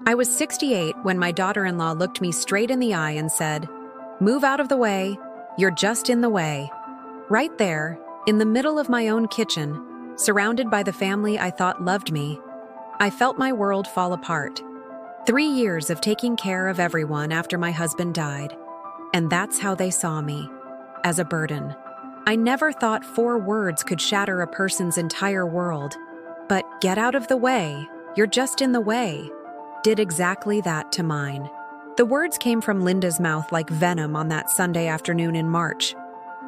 I was 68 when my daughter-in-law looked me straight in the eye and said, "Move out of the way. You're just in the way." Right there, in the middle of my own kitchen, surrounded by the family I thought loved me, I felt my world fall apart. 3 years of taking care of everyone after my husband died. And that's how they saw me, as a burden. I never thought 4 words could shatter a person's entire world. But "get out of the way, you're just in the way," did exactly that to mine. The words came from Linda's mouth like venom on that Sunday afternoon in March,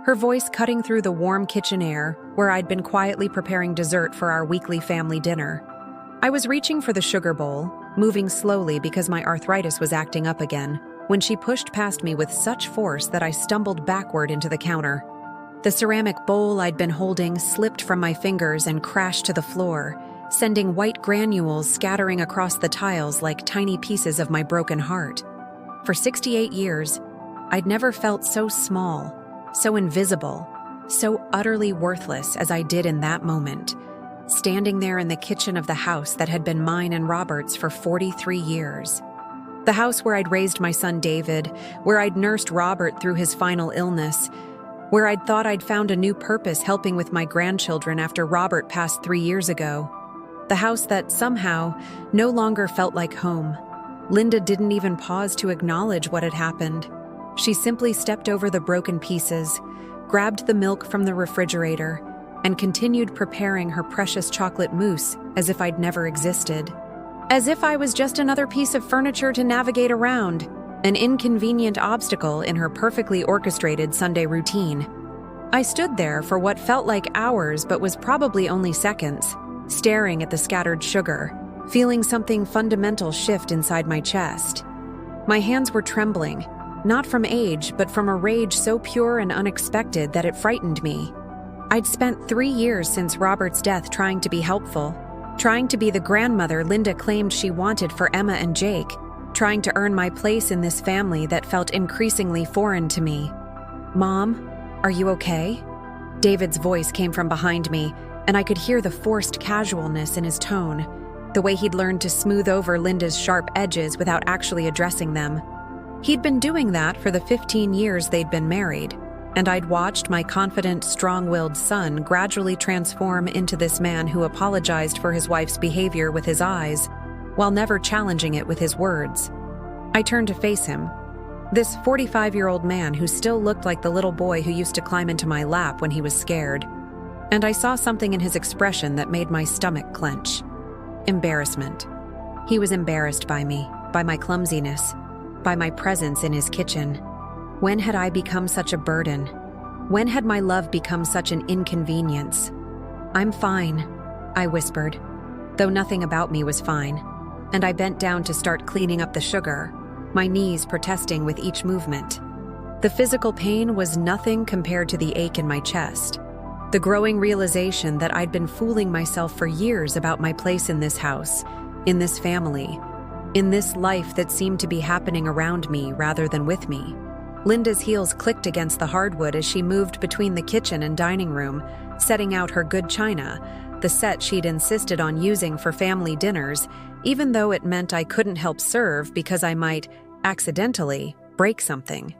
her voice cutting through the warm kitchen air where I'd been quietly preparing dessert for our weekly family dinner. I was reaching for the sugar bowl, moving slowly because my arthritis was acting up again, when she pushed past me with such force that I stumbled backward into the counter. The ceramic bowl I'd been holding slipped from my fingers and crashed to the floor, sending white granules scattering across the tiles like tiny pieces of my broken heart. For 68 years, I'd never felt so small, so invisible, so utterly worthless as I did in that moment, standing there in the kitchen of the house that had been mine and Robert's for 43 years. The house where I'd raised my son David, where I'd nursed Robert through his final illness, where I'd thought I'd found a new purpose helping with my grandchildren after Robert passed 3 years ago. The house that somehow no longer felt like home. Linda didn't even pause to acknowledge what had happened. She simply stepped over the broken pieces, grabbed the milk from the refrigerator, and continued preparing her precious chocolate mousse as if I'd never existed. As if I was just another piece of furniture to navigate around, an inconvenient obstacle in her perfectly orchestrated Sunday routine. I stood there for what felt like hours but was probably only seconds, staring at the scattered sugar, feeling something fundamental shift inside my chest. My hands were trembling, not from age but from a rage so pure and unexpected that it frightened me. I'd spent 3 years since Robert's death trying to be helpful, trying to be the grandmother Linda claimed she wanted for Emma and Jake, trying to earn my place in this family that felt increasingly foreign to me. "Mom, are you okay?" David's voice came from behind me, and I could hear the forced casualness in his tone, the way he'd learned to smooth over Linda's sharp edges without actually addressing them. He'd been doing that for the 15 years they'd been married, and I'd watched my confident, strong-willed son gradually transform into this man who apologized for his wife's behavior with his eyes, while never challenging it with his words. I turned to face him, this 45-year-old man who still looked like the little boy who used to climb into my lap when he was scared, and I saw something in his expression that made my stomach clench. Embarrassment. He was embarrassed by me, by my clumsiness, by my presence in his kitchen. When had I become such a burden? When had my love become such an inconvenience? "I'm fine," I whispered, though nothing about me was fine, and I bent down to start cleaning up the sugar, my knees protesting with each movement. The physical pain was nothing compared to the ache in my chest. The growing realization that I'd been fooling myself for years about my place in this house, in this family, in this life that seemed to be happening around me rather than with me. Linda's heels clicked against the hardwood as she moved between the kitchen and dining room, setting out her good china, the set she'd insisted on using for family dinners, even though it meant I couldn't help serve because I might, accidentally, break something.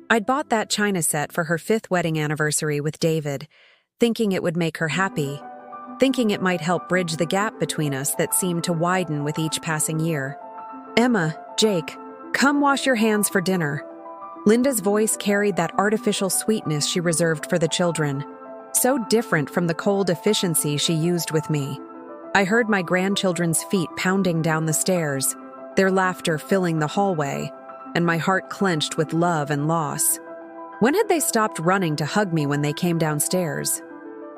I'd bought that china set for her 5th wedding anniversary with David, thinking it would make her happy, thinking it might help bridge the gap between us that seemed to widen with each passing year. "Emma, Jake, come wash your hands for dinner." Linda's voice carried that artificial sweetness she reserved for the children, so different from the cold efficiency she used with me. I heard my grandchildren's feet pounding down the stairs, their laughter filling the hallway, and my heart clenched with love and loss. When had they stopped running to hug me when they came downstairs?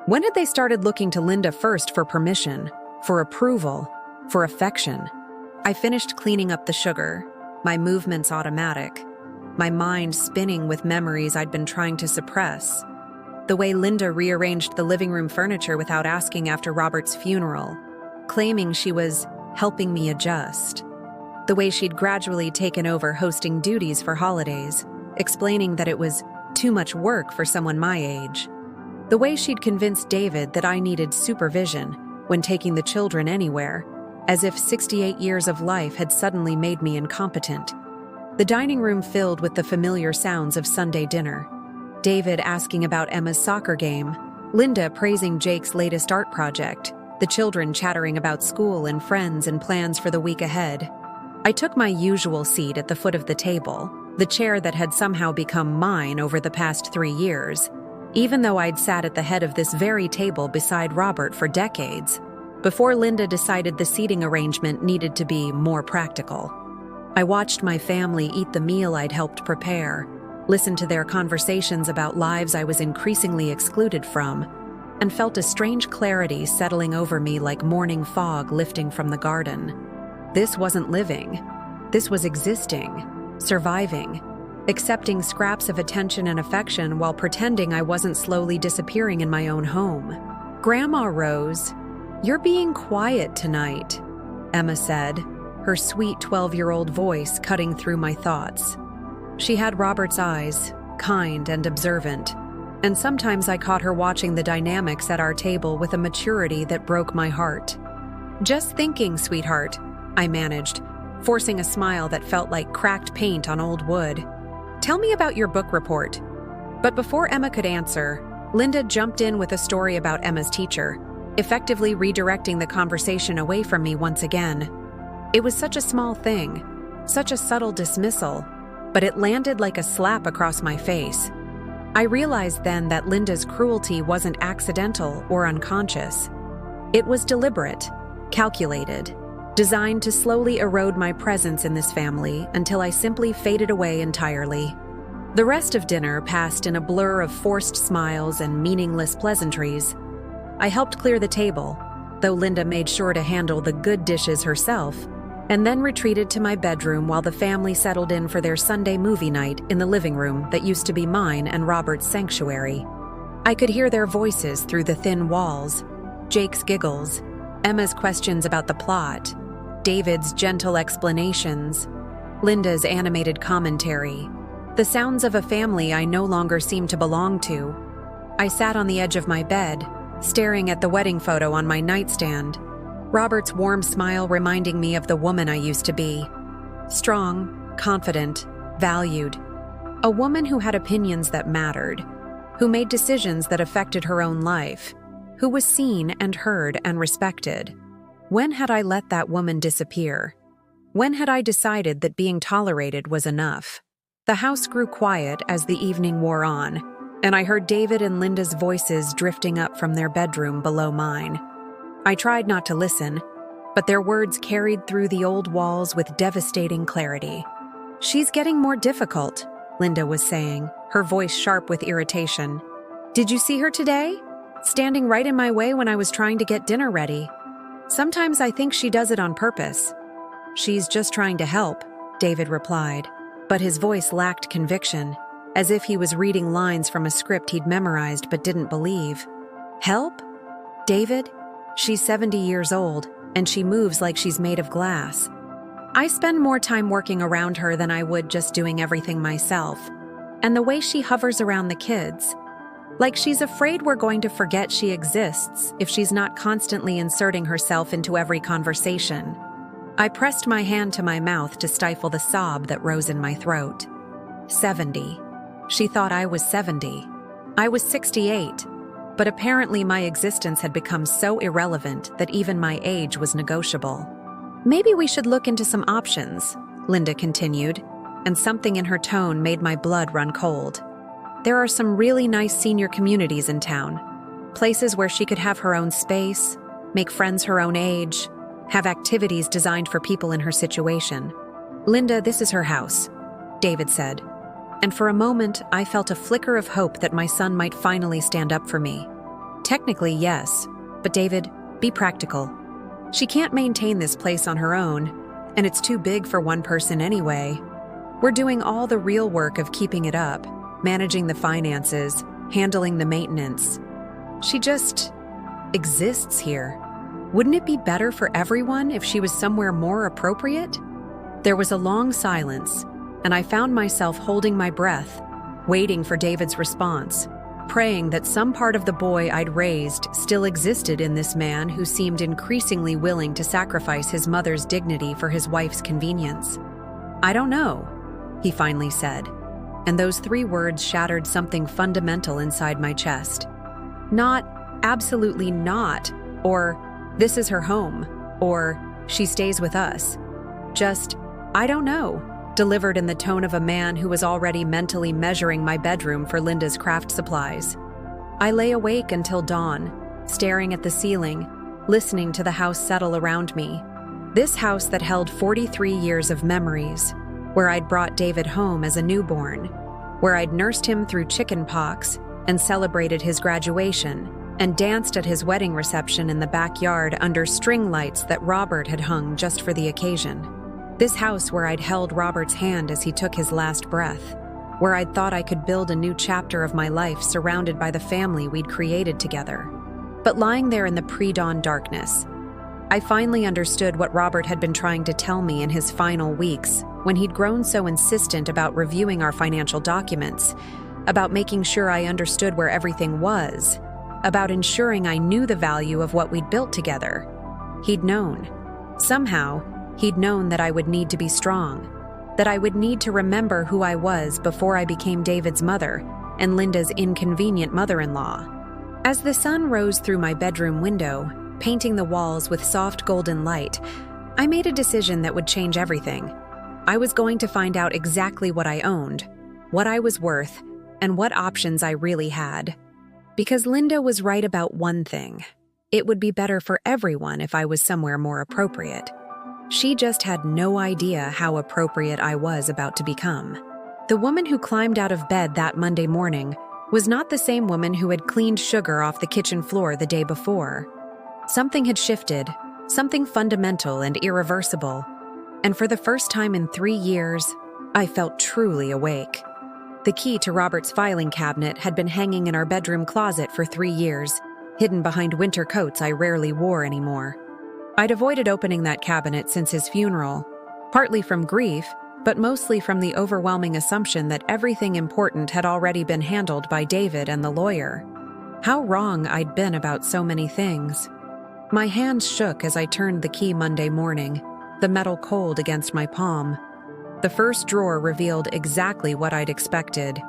When had they started looking to Linda first for permission, for approval, for affection? I finished cleaning up the sugar, my movements automatic, my mind spinning with memories I'd been trying to suppress. The way Linda rearranged the living room furniture without asking after Robert's funeral, claiming she was helping me adjust. The way she'd gradually taken over hosting duties for holidays, explaining that it was too much work for someone my age. The way she'd convinced David that I needed supervision when taking the children anywhere, as if 68 years of life had suddenly made me incompetent. The dining room filled with the familiar sounds of Sunday dinner. David asking about Emma's soccer game, Linda praising Jake's latest art project, the children chattering about school and friends and plans for the week ahead. I took my usual seat at the foot of the table, the chair that had somehow become mine over the past 3 years, even though I'd sat at the head of this very table beside Robert for decades, before Linda decided the seating arrangement needed to be more practical. I watched my family eat the meal I'd helped prepare, listened to their conversations about lives I was increasingly excluded from, and felt a strange clarity settling over me like morning fog lifting from the garden. This wasn't living. This was existing, surviving, accepting scraps of attention and affection while pretending I wasn't slowly disappearing in my own home. "Grandma Rose, you're being quiet tonight," Emma said, her sweet 12-year-old voice cutting through my thoughts. She had Robert's eyes, kind and observant, and sometimes I caught her watching the dynamics at our table with a maturity that broke my heart. "Just thinking, sweetheart," I managed, forcing a smile that felt like cracked paint on old wood. "Tell me about your book report." But before Emma could answer, Linda jumped in with a story about Emma's teacher, effectively redirecting the conversation away from me once again. It was such a small thing, such a subtle dismissal, but it landed like a slap across my face. I realized then that Linda's cruelty wasn't accidental or unconscious. It was deliberate, calculated, designed to slowly erode my presence in this family until I simply faded away entirely. The rest of dinner passed in a blur of forced smiles and meaningless pleasantries. I helped clear the table, though Linda made sure to handle the good dishes herself, and then retreated to my bedroom while the family settled in for their Sunday movie night in the living room that used to be mine and Robert's sanctuary. I could hear their voices through the thin walls, Jake's giggles, Emma's questions about the plot, David's gentle explanations, Linda's animated commentary, the sounds of a family I no longer seemed to belong to. I sat on the edge of my bed, staring at the wedding photo on my nightstand, Robert's warm smile reminding me of the woman I used to be. Strong, confident, valued. A woman who had opinions that mattered, who made decisions that affected her own life, who was seen and heard and respected. When had I let that woman disappear? When had I decided that being tolerated was enough? The house grew quiet as the evening wore on, and I heard David and Linda's voices drifting up from their bedroom below mine. I tried not to listen, but their words carried through the old walls with devastating clarity. "She's getting more difficult," Linda was saying, her voice sharp with irritation. "Did you see her today? Standing right in my way when I was trying to get dinner ready. Sometimes I think she does it on purpose." "She's just trying to help," David replied, but his voice lacked conviction, as if he was reading lines from a script he'd memorized but didn't believe. "Help? David? She's 70 years old, and she moves like she's made of glass. I spend more time working around her than I would just doing everything myself. And the way she hovers around the kids, like she's afraid we're going to forget she exists if she's not constantly inserting herself into every conversation." I pressed my hand to my mouth to stifle the sob that rose in my throat. 70. She thought I was 70. I was 68. But apparently my existence had become so irrelevant that even my age was negotiable. "Maybe we should look into some options," Linda continued, and something in her tone made my blood run cold. "There are some really nice senior communities in town, places where she could have her own space, make friends her own age, have activities designed for people in her situation." "Linda, this is her house," David said. And for a moment, I felt a flicker of hope that my son might finally stand up for me. "Technically, yes, but David, be practical. She can't maintain this place on her own, and it's too big for one person anyway. We're doing all the real work of keeping it up, managing the finances, handling the maintenance. She just exists here. Wouldn't it be better for everyone if she was somewhere more appropriate?" There was a long silence, and I found myself holding my breath, waiting for David's response. praying that some part of the boy I'd raised still existed in this man who seemed increasingly willing to sacrifice his mother's dignity for his wife's convenience. "I don't know," he finally said, and those 3 words shattered something fundamental inside my chest. Not, "absolutely not," or "this is her home," or "she stays with us." Just, "I don't know," delivered in the tone of a man who was already mentally measuring my bedroom for Linda's craft supplies. I lay awake until dawn, staring at the ceiling, listening to the house settle around me. This house that held 43 years of memories, where I'd brought David home as a newborn, where I'd nursed him through chicken pox and celebrated his graduation, and danced at his wedding reception in the backyard under string lights that Robert had hung just for the occasion. This house where I'd held Robert's hand as he took his last breath, where I'd thought I could build a new chapter of my life surrounded by the family we'd created together. But lying there in the pre-dawn darkness, I finally understood what Robert had been trying to tell me in his final weeks when he'd grown so insistent about reviewing our financial documents, about making sure I understood where everything was, about ensuring I knew the value of what we'd built together. He'd known. Somehow, he'd known that I would need to be strong, that I would need to remember who I was before I became David's mother and Linda's inconvenient mother-in-law. As the sun rose through my bedroom window, painting the walls with soft golden light, I made a decision that would change everything. I was going to find out exactly what I owned, what I was worth, and what options I really had. Because Linda was right about one thing. It would be better for everyone if I was somewhere more appropriate. She just had no idea how appropriate I was about to become. The woman who climbed out of bed that Monday morning was not the same woman who had cleaned sugar off the kitchen floor the day before. Something had shifted, something fundamental and irreversible, and for the first time in 3 years, I felt truly awake. The key to Robert's filing cabinet had been hanging in our bedroom closet for 3 years, hidden behind winter coats I rarely wore anymore. I'd avoided opening that cabinet since his funeral, partly from grief, but mostly from the overwhelming assumption that everything important had already been handled by David and the lawyer. How wrong I'd been about so many things. My hands shook as I turned the key Monday morning, the metal cold against my palm. The first drawer revealed exactly what I'd expected: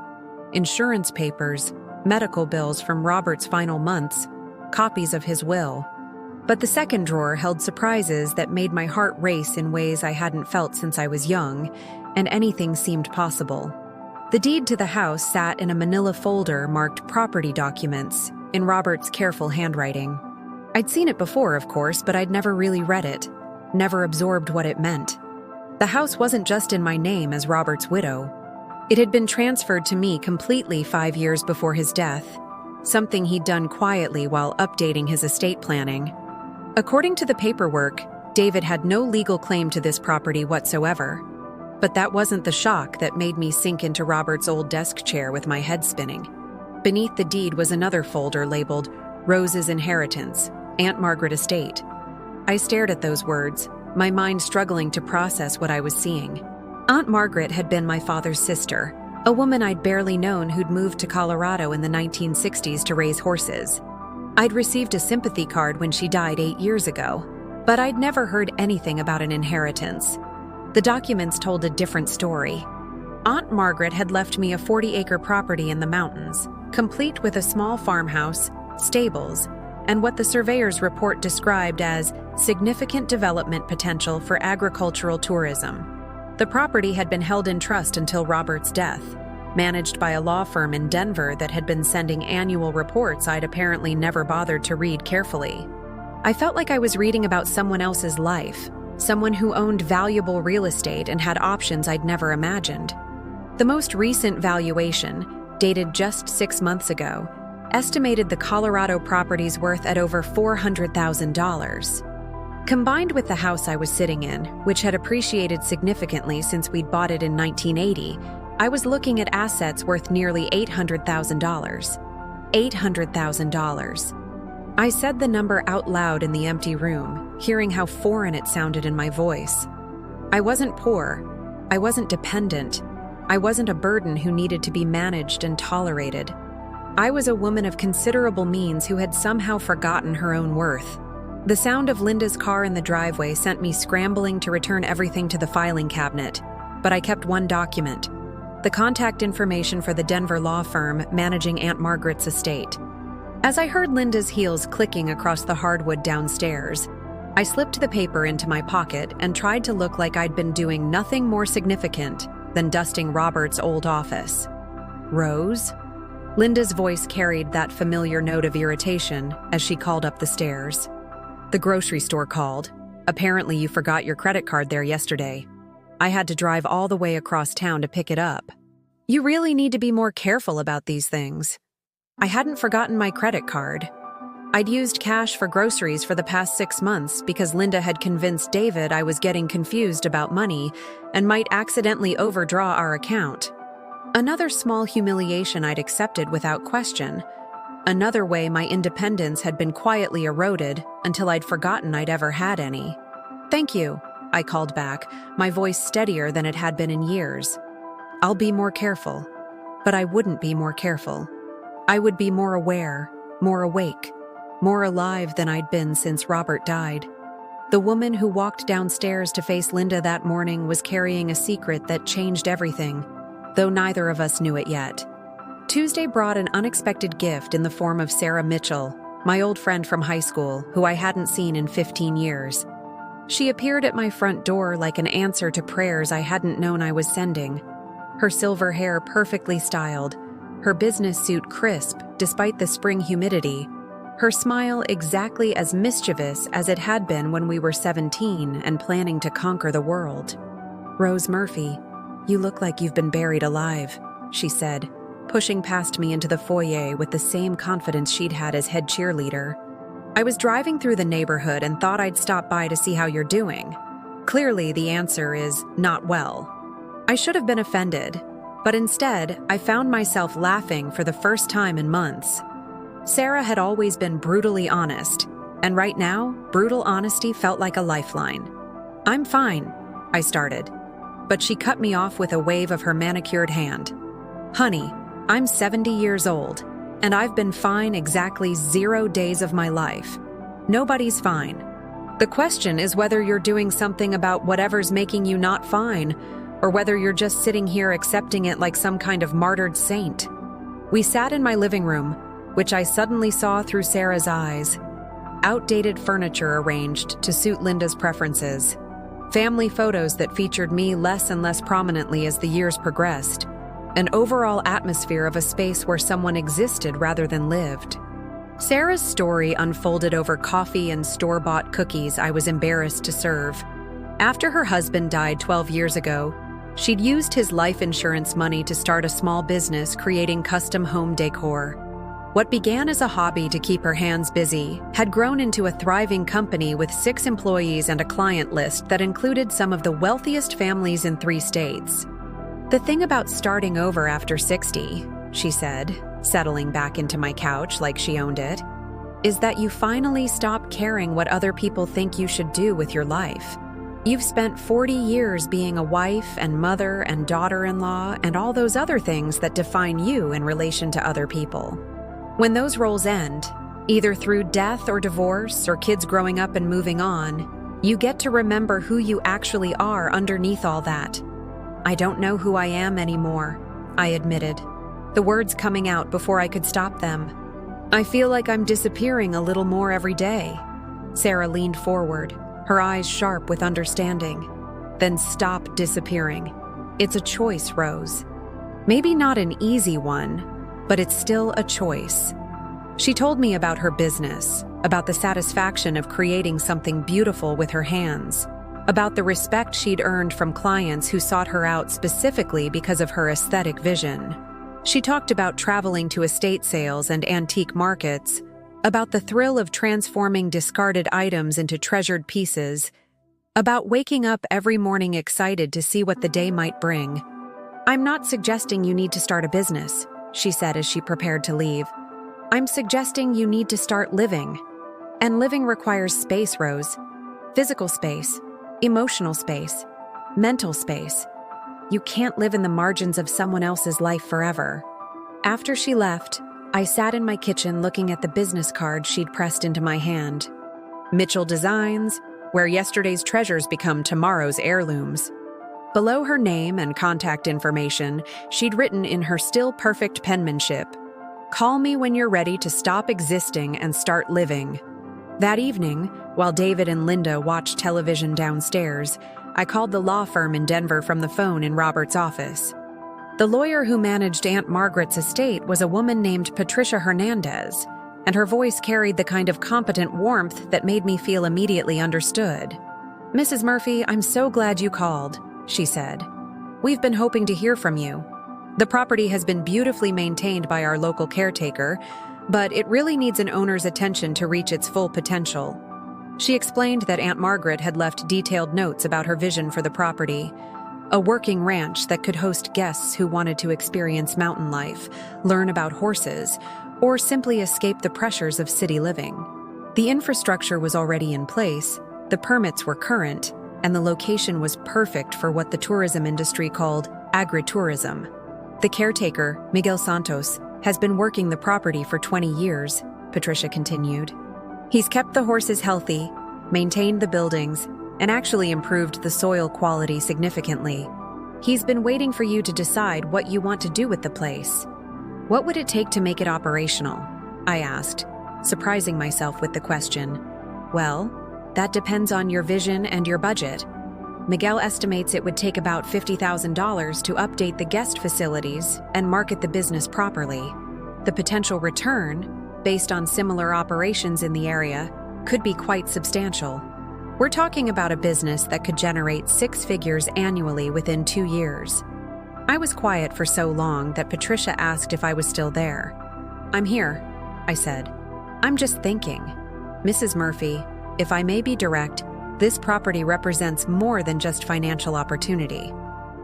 insurance papers, medical bills from Robert's final months, copies of his will. But the second drawer held surprises that made my heart race in ways I hadn't felt since I was young, and anything seemed possible. The deed to the house sat in a manila folder marked property documents, in Robert's careful handwriting. I'd seen it before, of course, but I'd never really read it, never absorbed what it meant. The house wasn't just in my name as Robert's widow. It had been transferred to me completely 5 years before his death, something he'd done quietly while updating his estate planning. According to the paperwork, David had no legal claim to this property whatsoever. But that wasn't the shock that made me sink into Robert's old desk chair with my head spinning. Beneath the deed was another folder labeled Rose's Inheritance, Aunt Margaret Estate. I stared at those words, my mind struggling to process what I was seeing. Aunt Margaret had been my father's sister, a woman I'd barely known who'd moved to Colorado in the 1960s to raise horses. I'd received a sympathy card when she died 8 years ago, but I'd never heard anything about an inheritance. The documents told a different story. Aunt Margaret had left me a 40-acre property in the mountains, complete with a small farmhouse, stables, and what the surveyor's report described as significant development potential for agricultural tourism. The property had been held in trust until Robert's death, managed by a law firm in Denver that had been sending annual reports I'd apparently never bothered to read carefully. I felt like I was reading about someone else's life, someone who owned valuable real estate and had options I'd never imagined. The most recent valuation, dated just 6 months ago, estimated the Colorado property's worth at over $400,000. Combined with the house I was sitting in, which had appreciated significantly since we'd bought it in 1980, I was looking at assets worth nearly $800,000. $800,000. I said the number out loud in the empty room, hearing how foreign it sounded in my voice. I wasn't poor. I wasn't dependent. I wasn't a burden who needed to be managed and tolerated. I was a woman of considerable means who had somehow forgotten her own worth. The sound of Linda's car in the driveway sent me scrambling to return everything to the filing cabinet, but I kept one document: the contact information for the Denver law firm managing Aunt Margaret's estate. As I heard Linda's heels clicking across the hardwood downstairs, I slipped the paper into my pocket and tried to look like I'd been doing nothing more significant than dusting Robert's old office. "Rose?" Linda's voice carried that familiar note of irritation as she called up the stairs. "The grocery store called. Apparently you forgot your credit card there yesterday. I had to drive all the way across town to pick it up. You really need to be more careful about these things." I hadn't forgotten my credit card. I'd used cash for groceries for the past 6 months because Linda had convinced David I was getting confused about money and might accidentally overdraw our account. Another small humiliation I'd accepted without question. Another way my independence had been quietly eroded until I'd forgotten I'd ever had any. "Thank you," I called back, my voice steadier than it had been in years. "I'll be more careful." But I wouldn't be more careful. I would be more aware, more awake, more alive than I'd been since Robert died. The woman who walked downstairs to face Linda that morning was carrying a secret that changed everything, though neither of us knew it yet. Tuesday brought an unexpected gift in the form of Sarah Mitchell, my old friend from high school, who I hadn't seen in 15 years. She appeared at my front door like an answer to prayers I hadn't known I was sending. Her silver hair perfectly styled, her business suit crisp despite the spring humidity, her smile exactly as mischievous as it had been when we were 17 and planning to conquer the world. "Rose Murphy, you look like you've been buried alive," she said, pushing past me into the foyer with the same confidence she'd had as head cheerleader. "I was driving through the neighborhood and thought I'd stop by to see how you're doing." Clearly, the answer is not well. I should have been offended, but instead, I found myself laughing for the first time in months. Sarah had always been brutally honest, and right now, brutal honesty felt like a lifeline. "I'm fine," I started, but she cut me off with a wave of her manicured hand. "Honey, I'm 70 years old, and I've been fine exactly 0 days of my life. Nobody's fine. The question is whether you're doing something about whatever's making you not fine, or whether you're just sitting here accepting it like some kind of martyred saint." We sat in my living room, which I suddenly saw through Sarah's eyes. Outdated furniture arranged to suit Linda's preferences. Family photos that featured me less and less prominently as the years progressed. An overall atmosphere of a space where someone existed rather than lived. Sarah's story unfolded over coffee and store-bought cookies I was embarrassed to serve. After her husband died 12 years ago, she'd used his life insurance money to start a small business creating custom home decor. What began as a hobby to keep her hands busy had grown into a thriving company with 6 employees and a client list that included some of the wealthiest families in 3 states. "The thing about starting over after 60, she said, settling back into my couch like she owned it, is that you finally stop caring what other people think you should do with your life. You've spent 40 years being a wife and mother and daughter-in-law and all those other things that define you in relation to other people. When those roles end, either through death or divorce or kids growing up and moving on, you get to remember who you actually are underneath all that." "I don't know who I am anymore," I admitted, the words coming out before I could stop them. "I feel like I'm disappearing a little more every day." Sarah leaned forward, her eyes sharp with understanding. "Then stop disappearing. It's a choice, Rose. Maybe not an easy one, but it's still a choice." She told me about her business, about the satisfaction of creating something beautiful with her hands, about the respect she'd earned from clients who sought her out specifically because of her aesthetic vision. She talked about traveling to estate sales and antique markets, about the thrill of transforming discarded items into treasured pieces, about waking up every morning excited to see what the day might bring. "I'm not suggesting you need to start a business," she said as she prepared to leave. "I'm suggesting you need to start living. And living requires space, Rose. Physical space, emotional space, mental space. You can't live in the margins of someone else's life forever." After she left, I sat in my kitchen looking at the business card she'd pressed into my hand. Mitchell Designs, where yesterday's treasures become tomorrow's heirlooms. Below her name and contact information, she'd written in her still perfect penmanship, "Call me when you're ready to stop existing and start living." That evening, while David and Linda watched television downstairs, I called the law firm in Denver from the phone in Robert's office. The lawyer who managed Aunt Margaret's estate was a woman named Patricia Hernandez, and her voice carried the kind of competent warmth that made me feel immediately understood. "Mrs. Murphy, I'm so glad you called," she said. "We've been hoping to hear from you. The property has been beautifully maintained by our local caretaker, but it really needs an owner's attention to reach its full potential." She explained that Aunt Margaret had left detailed notes about her vision for the property, a working ranch that could host guests who wanted to experience mountain life, learn about horses, or simply escape the pressures of city living. The infrastructure was already in place, the permits were current, and the location was perfect for what the tourism industry called agritourism. The caretaker, Miguel Santos, has been working the property for 20 years, Patricia continued. He's kept the horses healthy, maintained the buildings, and actually improved the soil quality significantly. He's been waiting for you to decide what you want to do with the place. What would it take to make it operational? I asked, surprising myself with the question. Well, that depends on your vision and your budget. Miguel estimates it would take about $50,000 to update the guest facilities and market the business properly. The potential return, based on similar operations in the area, could be quite substantial. We're talking about a business that could generate 6 figures annually within 2 years. I was quiet for so long that Patricia asked if I was still there. "I'm here," I said. "I'm just thinking. Mrs. Murphy, if I may be direct, this property represents more than just financial opportunity.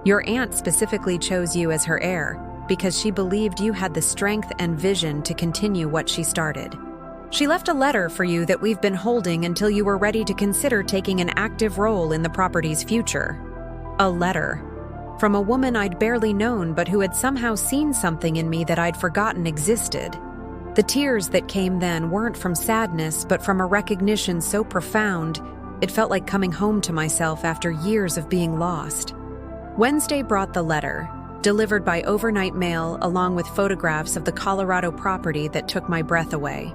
Your aunt specifically chose you as her heir because she believed you had the strength and vision to continue what she started. She left a letter for you that we've been holding until you were ready to consider taking an active role in the property's future." A letter. From a woman I'd barely known but who had somehow seen something in me that I'd forgotten existed. The tears that came then weren't from sadness but from a recognition so profound, it felt like coming home to myself after years of being lost. Wednesday brought the letter, delivered by overnight mail along with photographs of the Colorado property that took my breath away.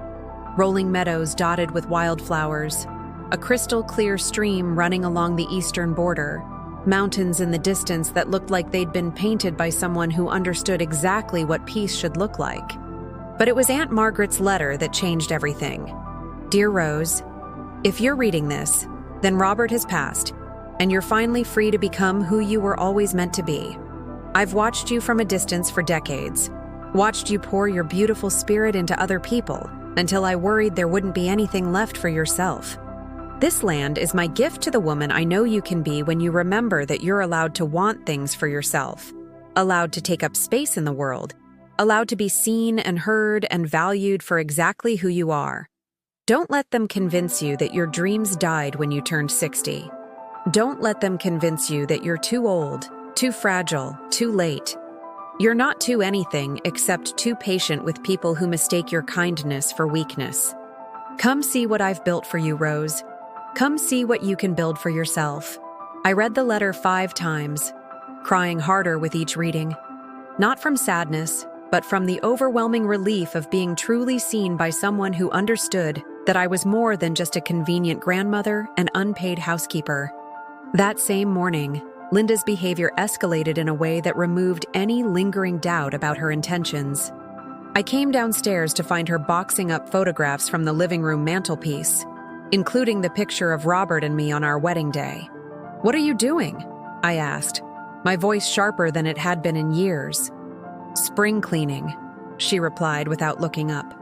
Rolling meadows dotted with wildflowers, a crystal clear stream running along the eastern border, mountains in the distance that looked like they'd been painted by someone who understood exactly what peace should look like. But it was Aunt Margaret's letter that changed everything. "Dear Rose, if you're reading this, then Robert has passed, and you're finally free to become who you were always meant to be. I've watched you from a distance for decades, watched you pour your beautiful spirit into other people until I worried there wouldn't be anything left for yourself. This land is my gift to the woman I know you can be when you remember that you're allowed to want things for yourself, allowed to take up space in the world, allowed to be seen and heard and valued for exactly who you are. Don't let them convince you that your dreams died when you turned 60. Don't let them convince you that you're too old, too fragile, too late. You're not too anything except too patient with people who mistake your kindness for weakness. Come see what I've built for you, Rose. Come see what you can build for yourself." I read the letter 5 times, crying harder with each reading. Not from sadness, but from the overwhelming relief of being truly seen by someone who understood that I was more than just a convenient grandmother and unpaid housekeeper. That same morning, Linda's behavior escalated in a way that removed any lingering doubt about her intentions. I came downstairs to find her boxing up photographs from the living room mantelpiece, including the picture of Robert and me on our wedding day. "What are you doing?" I asked, my voice sharper than it had been in years. "Spring cleaning," she replied without looking up.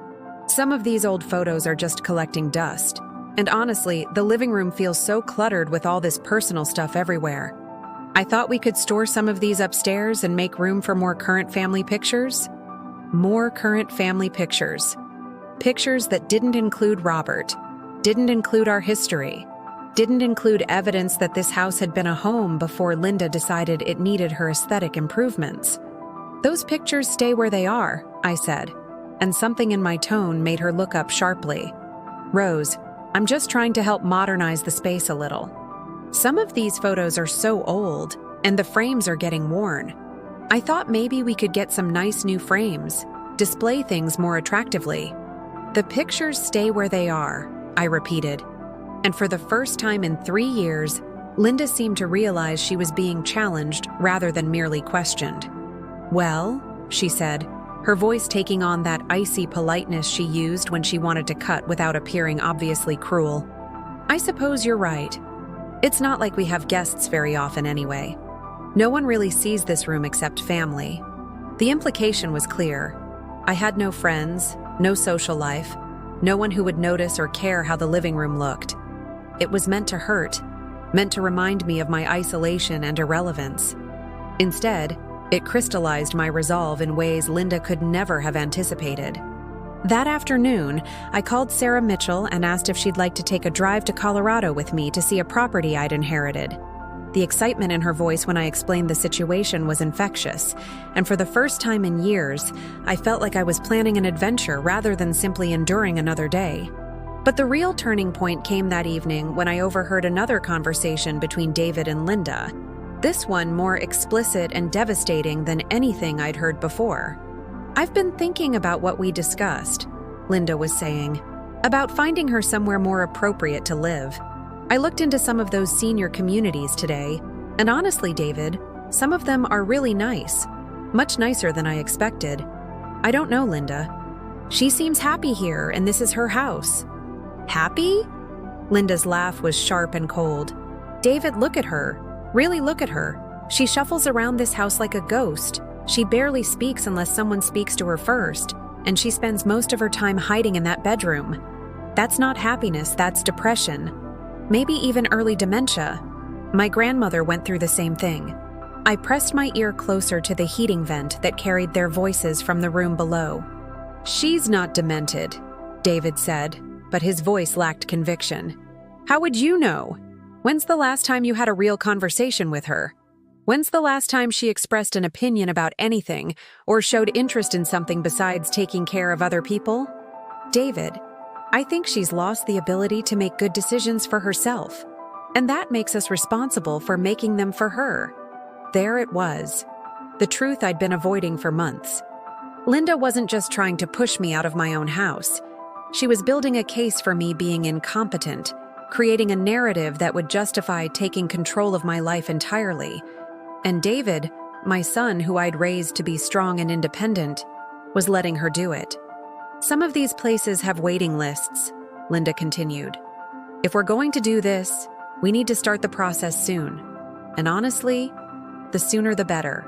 "Some of these old photos are just collecting dust, and honestly, the living room feels so cluttered with all this personal stuff everywhere. I thought we could store some of these upstairs and make room for more current family pictures." More current family pictures. Pictures that didn't include Robert, didn't include our history, didn't include evidence that this house had been a home before Linda decided it needed her aesthetic improvements. "Those pictures stay where they are," I said. and something in my tone made her look up sharply. "Rose, I'm just trying to help modernize the space a little. Some of these photos are so old, and the frames are getting worn. I thought maybe we could get some nice new frames, display things more attractively." "The pictures stay where they are," I repeated. And for the first time in 3 years, Linda seemed to realize she was being challenged rather than merely questioned. "Well," she said, her voice taking on that icy politeness she used when she wanted to cut without appearing obviously cruel. "I suppose you're right. It's not like we have guests very often anyway. No one really sees this room except family." The implication was clear. I had no friends, no social life, no one who would notice or care how the living room looked. It was meant to hurt, meant to remind me of my isolation and irrelevance. Instead, it crystallized my resolve in ways Linda could never have anticipated. That afternoon, I called Sarah Mitchell and asked if she'd like to take a drive to Colorado with me to see a property I'd inherited. The excitement in her voice when I explained the situation was infectious, and for the first time in years, I felt like I was planning an adventure rather than simply enduring another day. But the real turning point came that evening when I overheard another conversation between David and Linda. This one more explicit and devastating than anything I'd heard before. "I've been thinking about what we discussed," Linda was saying, "about finding her somewhere more appropriate to live. I looked into some of those senior communities today, and honestly, David, some of them are really nice, much nicer than I expected. I don't know, Linda. She seems happy here, and this is her house." "Happy?" Linda's laugh was sharp and cold. "David, look at her. Really look at her. She shuffles around this house like a ghost. She barely speaks unless someone speaks to her first, and she spends most of her time hiding in that bedroom. That's not happiness, that's depression. Maybe even early dementia. My grandmother went through the same thing." I pressed my ear closer to the heating vent that carried their voices from the room below. "She's not demented," David said, but his voice lacked conviction. "How would you know? When's the last time you had a real conversation with her? When's the last time she expressed an opinion about anything or showed interest in something besides taking care of other people? David, I think she's lost the ability to make good decisions for herself, and that makes us responsible for making them for her." There it was, the truth I'd been avoiding for months. Linda wasn't just trying to push me out of my own house. She was building a case for me being incompetent, creating a narrative that would justify taking control of my life entirely. And David, my son who I'd raised to be strong and independent, was letting her do it. "Some of these places have waiting lists," Linda continued. "If we're going to do this, we need to start the process soon. And honestly, the sooner the better.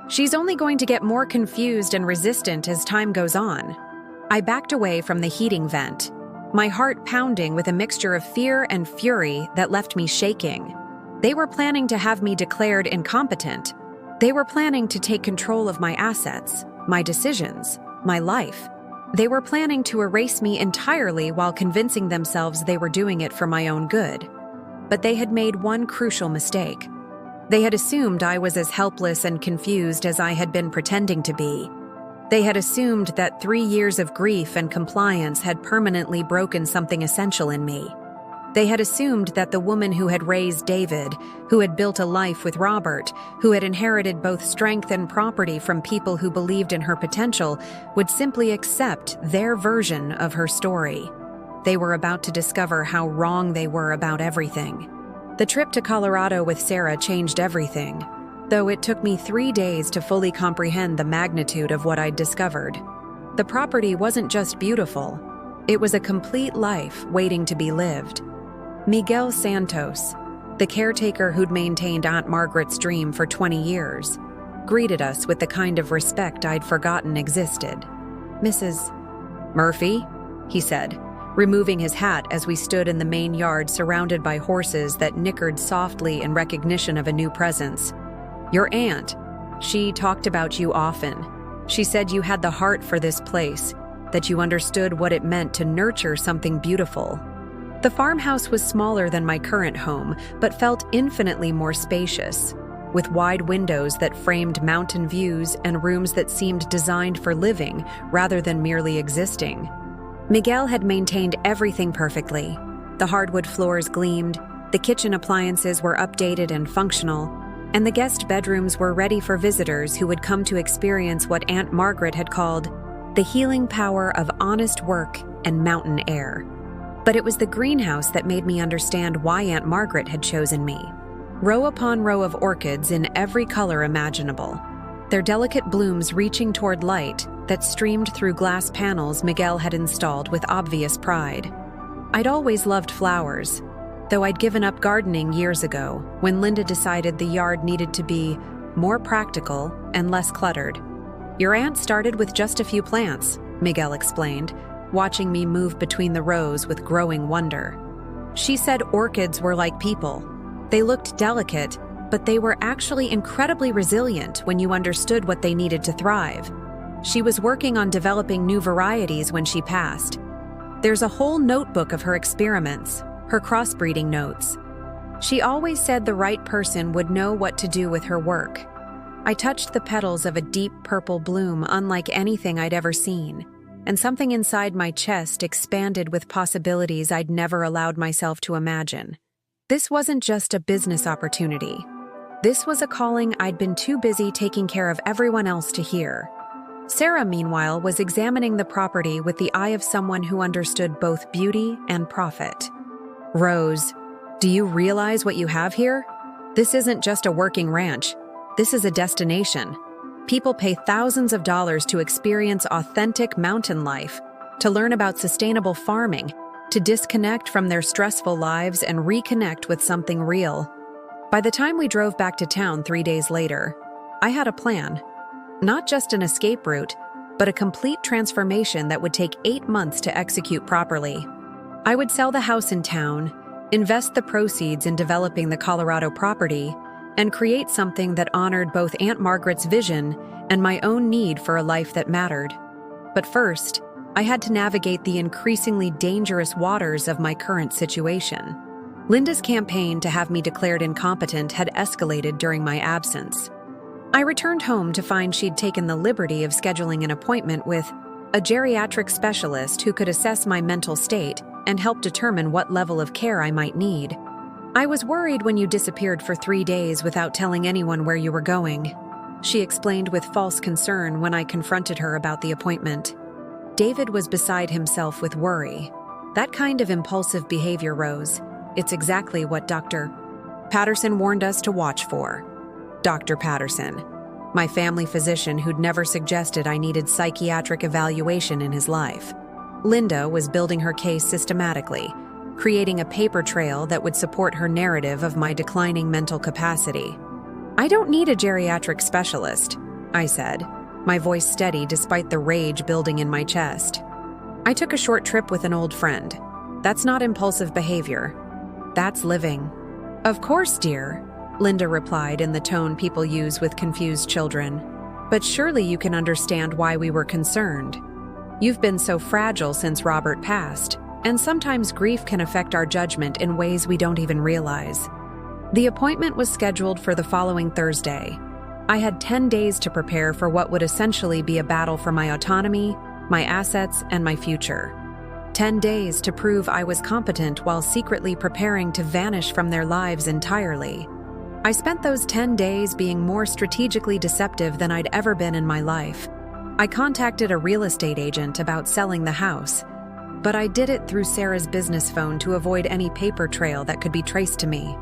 She's only going to get more confused and resistant as time goes on." I backed away from the heating vent, my heart pounding with a mixture of fear and fury that left me shaking. They were planning to have me declared incompetent. They were planning to take control of my assets, my decisions, my life. They were planning to erase me entirely while convincing themselves they were doing it for my own good. But they had made one crucial mistake. They had assumed I was as helpless and confused as I had been pretending to be. They had assumed that 3 years of grief and compliance had permanently broken something essential in me. They had assumed that the woman who had raised David, who had built a life with Robert, who had inherited both strength and property from people who believed in her potential, would simply accept their version of her story. They were about to discover how wrong they were about everything. The trip to Colorado with Sarah changed everything, though it took me 3 days to fully comprehend the magnitude of what I'd discovered. The property wasn't just beautiful, it was a complete life waiting to be lived. Miguel Santos, the caretaker who'd maintained Aunt Margaret's dream for 20 years, greeted us with the kind of respect I'd forgotten existed. "Mrs. Murphy," he said, removing his hat as we stood in the main yard surrounded by horses that nickered softly in recognition of a new presence. "Your aunt, she talked about you often. She said you had the heart for this place, that you understood what it meant to nurture something beautiful." The farmhouse was smaller than my current home, but felt infinitely more spacious. with wide windows that framed mountain views and rooms that seemed designed for living rather than merely existing. Miguel had maintained everything perfectly. The hardwood floors gleamed, the kitchen appliances were updated and functional, and the guest bedrooms were ready for visitors who would come to experience what Aunt Margaret had called the healing power of honest work and mountain air. But it was the greenhouse that made me understand why Aunt Margaret had chosen me. Row upon row of orchids in every color imaginable, their delicate blooms reaching toward light that streamed through glass panels Miguel had installed with obvious pride. I'd always loved flowers, though I'd given up gardening years ago when Linda decided the yard needed to be more practical and less cluttered. "Your aunt started with just a few plants," Miguel explained, watching me move between the rows with growing wonder. "She said orchids were like people. They looked delicate, but they were actually incredibly resilient when you understood what they needed to thrive. She was working on developing new varieties when she passed. There's a whole notebook of her experiments, her crossbreeding notes. She always said the right person would know what to do with her work." I touched the petals of a deep purple bloom unlike anything I'd ever seen, and something inside my chest expanded with possibilities I'd never allowed myself to imagine. This wasn't just a business opportunity. This was a calling I'd been too busy taking care of everyone else to hear. Sarah, meanwhile, was examining the property with the eye of someone who understood both beauty and profit. "Rose, do you realize what you have here? This isn't just a working ranch. This is a destination. People pay thousands of dollars to experience authentic mountain life, to learn about sustainable farming, to disconnect from their stressful lives and reconnect with something real." By the time we drove back to town 3 days later, I had a plan. Not just an escape route, but a complete transformation that would take 8 months to execute properly. I would sell the house in town, invest the proceeds in developing the Colorado property, and create something that honored both Aunt Margaret's vision and my own need for a life that mattered. But first, I had to navigate the increasingly dangerous waters of my current situation. Linda's campaign to have me declared incompetent had escalated during my absence. I returned home to find she'd taken the liberty of scheduling an appointment with a geriatric specialist who could assess my mental state and help determine what level of care I might need. "I was worried when you disappeared for 3 days without telling anyone where you were going," she explained with false concern when I confronted her about the appointment. David was beside himself with worry. "That kind of impulsive behavior, Rose. It's exactly what Dr. Patterson warned us to watch for." Dr. Patterson, my family physician who'd never suggested I needed psychiatric evaluation in his life. Linda was building her case systematically, creating a paper trail that would support her narrative of my declining mental capacity. "I don't need a geriatric specialist," I said, my voice steady despite the rage building in my chest. "I took a short trip with an old friend. That's not impulsive behavior. That's living." "Of course, dear," Linda replied in the tone people use with confused children. "But surely you can understand why we were concerned. You've been so fragile since Robert passed, and sometimes grief can affect our judgment in ways we don't even realize." The appointment was scheduled for the following Thursday. I had 10 days to prepare for what would essentially be a battle for my autonomy, my assets, and my future. 10 days to prove I was competent while secretly preparing to vanish from their lives entirely. I spent those 10 days being more strategically deceptive than I'd ever been in my life. I contacted a real estate agent about selling the house, but I did it through Sarah's business phone to avoid any paper trail that could be traced to me.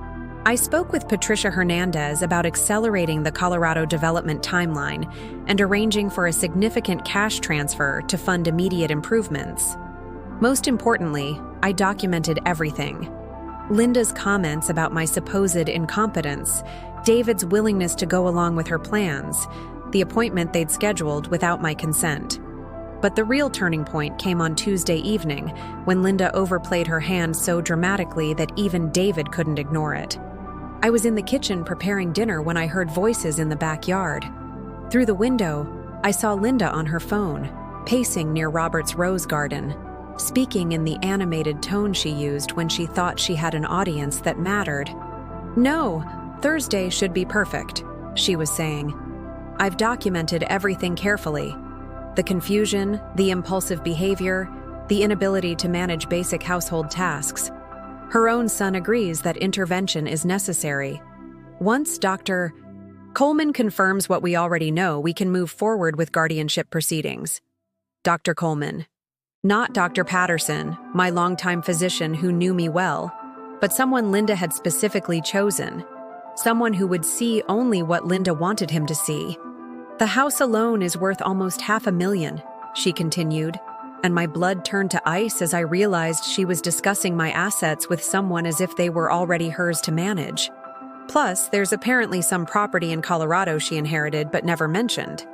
I spoke with Patricia Hernandez about accelerating the Colorado development timeline and arranging for a significant cash transfer to fund immediate improvements. Most importantly, I documented everything. Linda's comments about my supposed incompetence, David's willingness to go along with her plans, the appointment they'd scheduled without my consent. But the real turning point came on Tuesday evening when Linda overplayed her hand so dramatically that even David couldn't ignore it. I was in the kitchen preparing dinner when I heard voices in the backyard. Through the window, I saw Linda on her phone, pacing near Robert's rose garden, speaking in the animated tone she used when she thought she had an audience that mattered. "No, Thursday should be perfect," she was saying. I've documented everything carefully. The confusion, the impulsive behavior, the inability to manage basic household tasks. Her own son agrees that intervention is necessary. Once Dr. Coleman confirms what we already know, we can move forward with guardianship proceedings. Dr. Coleman. Not Dr. Patterson, my longtime physician who knew me well, but someone Linda had specifically chosen. Someone who would see only what Linda wanted him to see. The house alone is worth almost $500,000, she continued, and my blood turned to ice as I realized she was discussing my assets with someone as if they were already hers to manage. Plus, there's apparently some property in Colorado she inherited but never mentioned.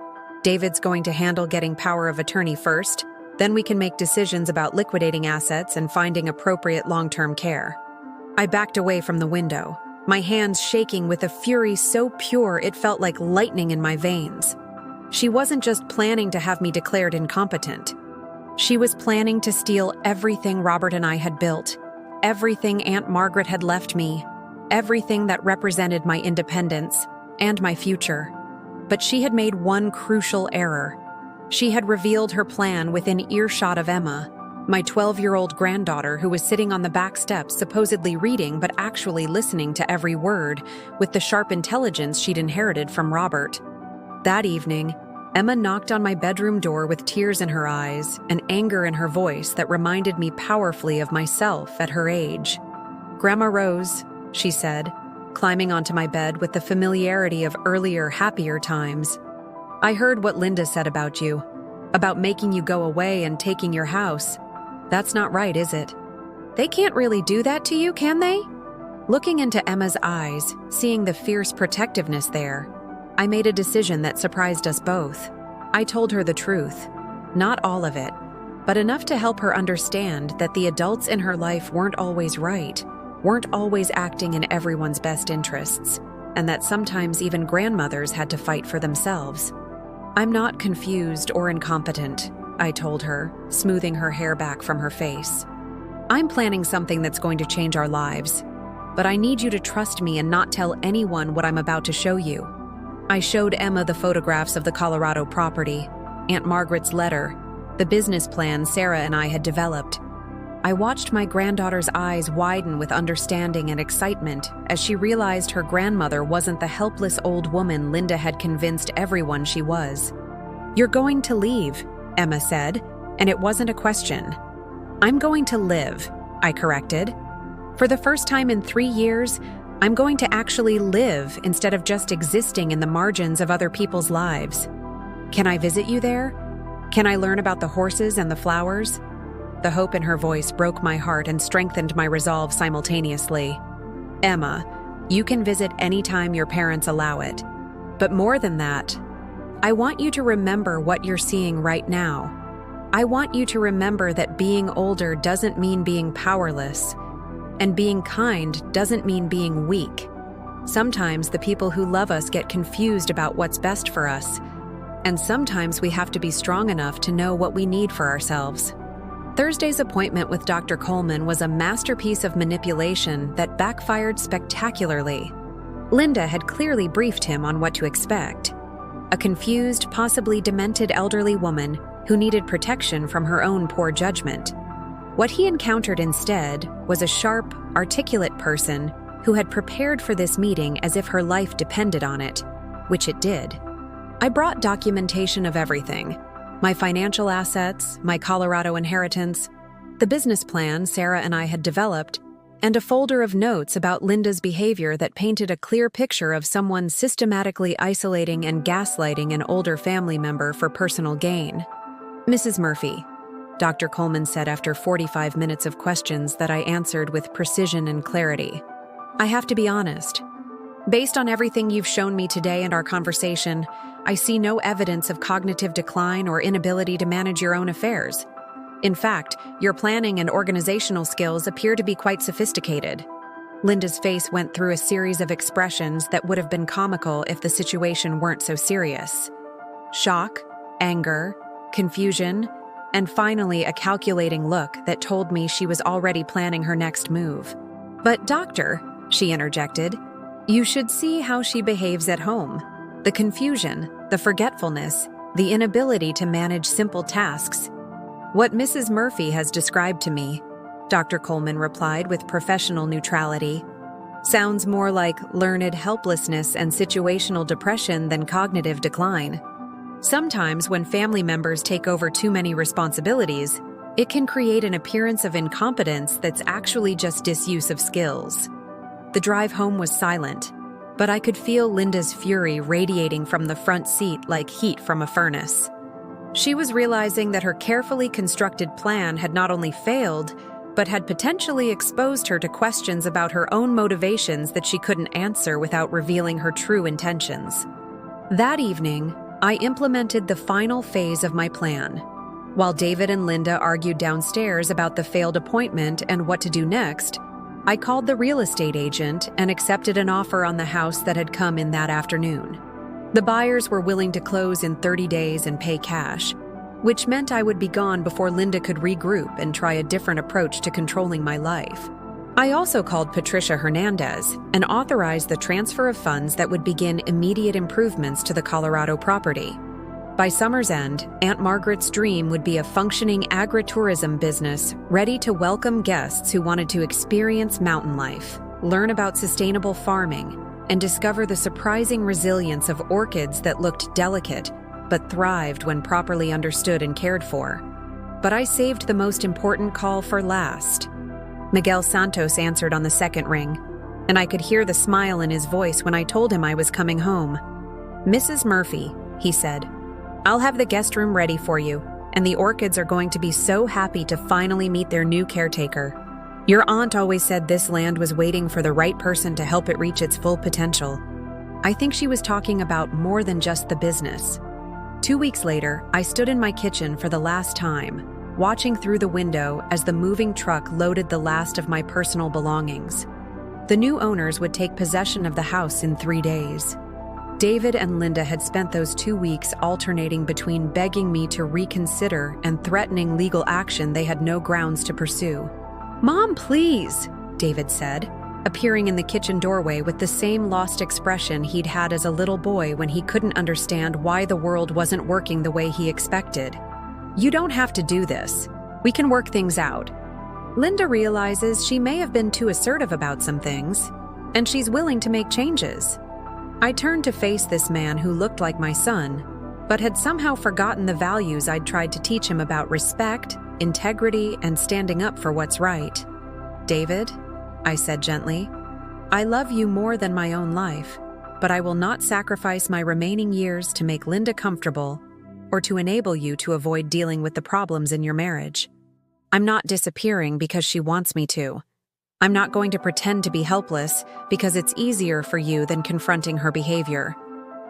David's going to handle getting power of attorney first, then we can make decisions about liquidating assets and finding appropriate long-term care. I backed away from the window, my hands shaking with a fury so pure it felt like lightning in my veins. She wasn't just planning to have me declared incompetent. She was planning to steal everything Robert and I had built, everything Aunt Margaret had left me, everything that represented my independence and my future. But she had made one crucial error. She had revealed her plan within earshot of Emma, my 12-year-old granddaughter who was sitting on the back steps supposedly reading but actually listening to every word with the sharp intelligence she'd inherited from Robert. That evening, Emma knocked on my bedroom door with tears in her eyes and anger in her voice that reminded me powerfully of myself at her age. "Grandma Rose," she said, climbing onto my bed with the familiarity of earlier, happier times. "I heard what Linda said about you, about making you go away and taking your house. That's not right, is it? They can't really do that to you, can they?" Looking into Emma's eyes, seeing the fierce protectiveness there, I made a decision that surprised us both. I told her the truth. Not all of it, but enough to help her understand that the adults in her life weren't always right, weren't always acting in everyone's best interests, and that sometimes even grandmothers had to fight for themselves. "I'm not confused or incompetent," I told her, smoothing her hair back from her face. "I'm planning something that's going to change our lives, but I need you to trust me and not tell anyone what I'm about to show you." I showed Emma the photographs of the Colorado property, Aunt Margaret's letter, the business plan Sarah and I had developed. I watched my granddaughter's eyes widen with understanding and excitement as she realized her grandmother wasn't the helpless old woman Linda had convinced everyone she was. "You're going to leave," Emma said, and it wasn't a question. "I'm going to live," I corrected. "For the first time in 3 years, I'm going to actually live instead of just existing in the margins of other people's lives. Can I visit you there? Can I learn about the horses and the flowers?" The hope in her voice broke my heart and strengthened my resolve simultaneously. "Emma, you can visit anytime your parents allow it. But more than that, I want you to remember what you're seeing right now. I want you to remember that being older doesn't mean being powerless, and being kind doesn't mean being weak. Sometimes the people who love us get confused about what's best for us, and sometimes we have to be strong enough to know what we need for ourselves." Thursday's appointment with Dr. Coleman was a masterpiece of manipulation that backfired spectacularly. Linda had clearly briefed him on what to expect. A confused, possibly demented elderly woman who needed protection from her own poor judgment. What he encountered instead was a sharp, articulate person who had prepared for this meeting as if her life depended on it, which it did. I brought documentation of everything: my financial assets, my Colorado inheritance, the business plan Sarah and I had developed, and a folder of notes about Linda's behavior that painted a clear picture of someone systematically isolating and gaslighting an older family member for personal gain. "Mrs. Murphy," Dr. Coleman said after 45 minutes of questions that I answered with precision and clarity, "I have to be honest. Based on everything you've shown me today and our conversation, I see no evidence of cognitive decline or inability to manage your own affairs. In fact, your planning and organizational skills appear to be quite sophisticated." Linda's face went through a series of expressions that would have been comical if the situation weren't so serious. Shock, anger, confusion, and finally a calculating look that told me she was already planning her next move. "But doctor," she interjected, You should see how she behaves at home. The confusion, the forgetfulness, the inability to manage simple tasks. What Mrs. Murphy has described to me, Dr. Coleman replied with professional neutrality, sounds more like learned helplessness and situational depression than cognitive decline. Sometimes when family members take over too many responsibilities, it can create an appearance of incompetence that's actually just disuse of skills. The drive home was silent, but I could feel Linda's fury radiating from the front seat like heat from a furnace. She was realizing that her carefully constructed plan had not only failed, but had potentially exposed her to questions about her own motivations that she couldn't answer without revealing her true intentions. That evening, I implemented the final phase of my plan. While David and Linda argued downstairs about the failed appointment and what to do next, I called the real estate agent and accepted an offer on the house that had come in that afternoon. The buyers were willing to close in 30 days and pay cash, which meant I would be gone before Linda could regroup and try a different approach to controlling my life. I also called Patricia Hernandez and authorized the transfer of funds that would begin immediate improvements to the Colorado property. By summer's end, Aunt Margaret's dream would be a functioning agritourism business ready to welcome guests who wanted to experience mountain life, learn about sustainable farming, and discover the surprising resilience of orchids that looked delicate but thrived when properly understood and cared for. But I saved the most important call for last. Miguel Santos answered on the second ring, and I could hear the smile in his voice when I told him I was coming home. "Mrs. Murphy," he said, "I'll have the guest room ready for you, and the orchids are going to be so happy to finally meet their new caretaker. Your aunt always said this land was waiting for the right person to help it reach its full potential." I think she was talking about more than just the business. 2 weeks later, I stood in my kitchen for the last time, watching through the window as the moving truck loaded the last of my personal belongings. The new owners would take possession of the house in 3 days. David and Linda had spent those 2 weeks alternating between begging me to reconsider and threatening legal action they had no grounds to pursue. "Mom, please," David said, appearing in the kitchen doorway with the same lost expression he'd had as a little boy when he couldn't understand why the world wasn't working the way he expected. "You don't have to do this. We can work things out." Linda realizes she may have been too assertive about some things, and she's willing to make changes. I turned to face this man who looked like my son, but had somehow forgotten the values I'd tried to teach him about respect, integrity, and standing up for what's right. "David," I said gently, "I love you more than my own life, but I will not sacrifice my remaining years to make Linda comfortable or to enable you to avoid dealing with the problems in your marriage. I'm not disappearing because she wants me to. I'm not going to pretend to be helpless because it's easier for you than confronting her behavior.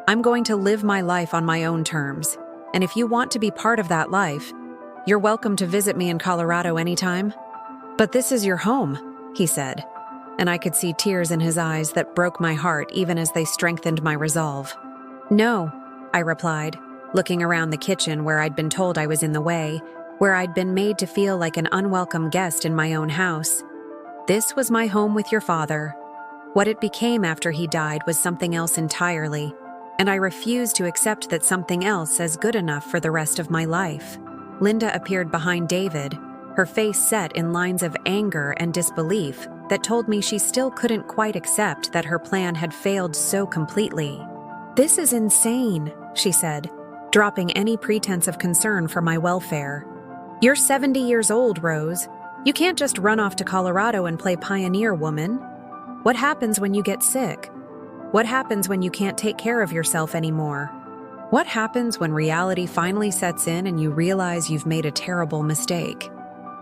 I'm going to live my life on my own terms, and if you want to be part of that life, you're welcome to visit me in Colorado anytime." "But this is your home," he said, and I could see tears in his eyes that broke my heart even as they strengthened my resolve. "No," I replied, looking around the kitchen where I'd been told I was in the way, where I'd been made to feel like an unwelcome guest in my own house. "This was my home with your father. What it became after he died was something else entirely, and I refuse to accept that something else is good enough for the rest of my life." Linda appeared behind David, her face set in lines of anger and disbelief that told me she still couldn't quite accept that her plan had failed so completely. "This is insane," she said, dropping any pretense of concern for my welfare. "You're 70 years old, Rose. You can't just run off to Colorado and play pioneer woman. What happens when you get sick? What happens when you can't take care of yourself anymore? What happens when reality finally sets in and you realize you've made a terrible mistake?"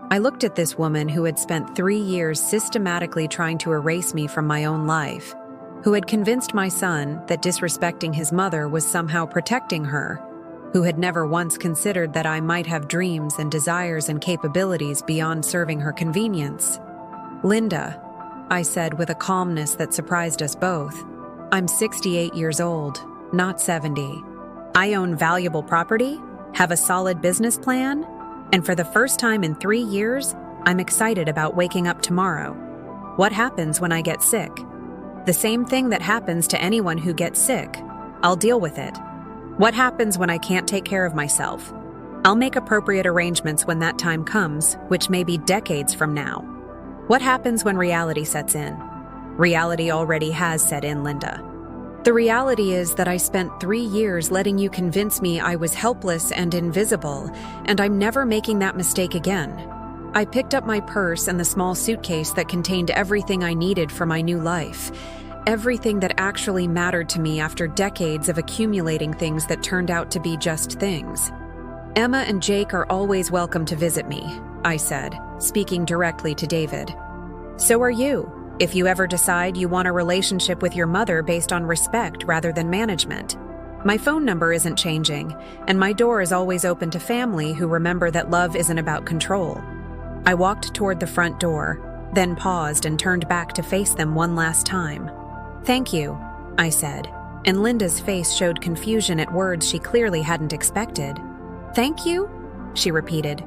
I looked at this woman who had spent 3 years systematically trying to erase me from my own life, who had convinced my son that disrespecting his mother was somehow protecting her, who had never once considered that I might have dreams and desires and capabilities beyond serving her convenience. "Linda," I said with a calmness that surprised us both, "I'm 68 years old, not 70. I own valuable property, have a solid business plan, and for the first time in 3 years, I'm excited about waking up tomorrow. What happens when I get sick? The same thing that happens to anyone who gets sick. I'll deal with it. What happens when I can't take care of myself? I'll make appropriate arrangements when that time comes, which may be decades from now. What happens when reality sets in? Reality already has set in, Linda. The reality is that I spent 3 years letting you convince me I was helpless and invisible, and I'm never making that mistake again. I picked up my purse and the small suitcase that contained everything I needed for my new life. Everything that actually mattered to me after decades of accumulating things that turned out to be just things. Emma and Jake are always welcome to visit me, I said, speaking directly to David. So are you, if you ever decide you want a relationship with your mother based on respect rather than management. My phone number isn't changing, and my door is always open to family who remember that love isn't about control. I walked toward the front door, then paused and turned back to face them one last time. Thank you, I said, and Linda's face showed confusion at words she clearly hadn't expected. Thank you? She repeated.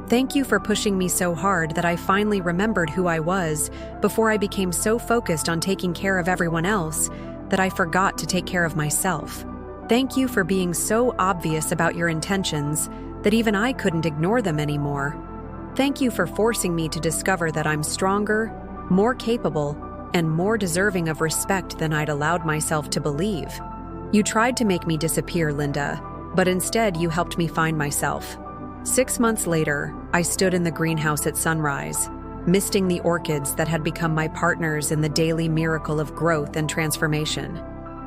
Thank you for pushing me so hard that I finally remembered who I was before I became so focused on taking care of everyone else that I forgot to take care of myself. Thank you for being so obvious about your intentions that even I couldn't ignore them anymore. Thank you for forcing me to discover that I'm stronger, more capable, and more deserving of respect than I'd allowed myself to believe. You tried to make me disappear, Linda, but instead you helped me find myself. 6 months later, I stood in the greenhouse at sunrise, misting the orchids that had become my partners in the daily miracle of growth and transformation.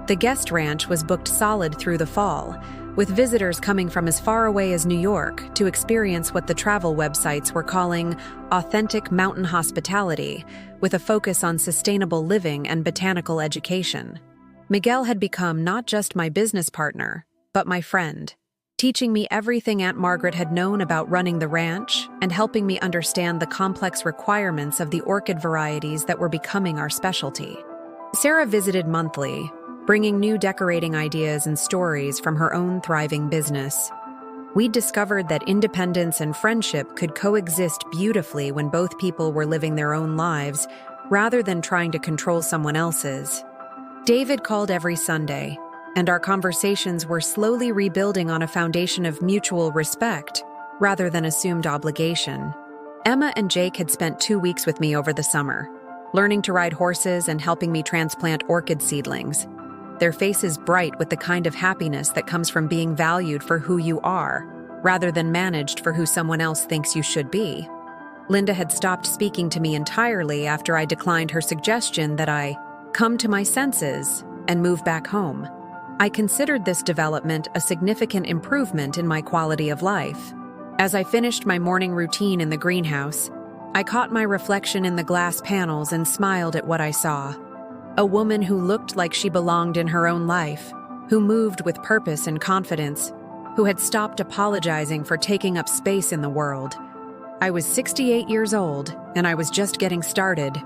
The guest ranch was booked solid through the fall, with visitors coming from as far away as New York to experience what the travel websites were calling authentic mountain hospitality, with a focus on sustainable living and botanical education. Miguel had become not just my business partner, but my friend, teaching me everything Aunt Margaret had known about running the ranch and helping me understand the complex requirements of the orchid varieties that were becoming our specialty. Sarah visited monthly, bringing new decorating ideas and stories from her own thriving business. We discovered that independence and friendship could coexist beautifully when both people were living their own lives rather than trying to control someone else's. David called every Sunday, and our conversations were slowly rebuilding on a foundation of mutual respect rather than assumed obligation. Emma and Jake had spent 2 weeks with me over the summer, learning to ride horses and helping me transplant orchid seedlings. Their faces bright with the kind of happiness that comes from being valued for who you are, rather than managed for who someone else thinks you should be. Linda had stopped speaking to me entirely after I declined her suggestion that I come to my senses and move back home. I considered this development a significant improvement in my quality of life. As I finished my morning routine in the greenhouse, I caught my reflection in the glass panels and smiled at what I saw. A woman who looked like she belonged in her own life, who moved with purpose and confidence, who had stopped apologizing for taking up space in the world. I was 68 years old, and I was just getting started,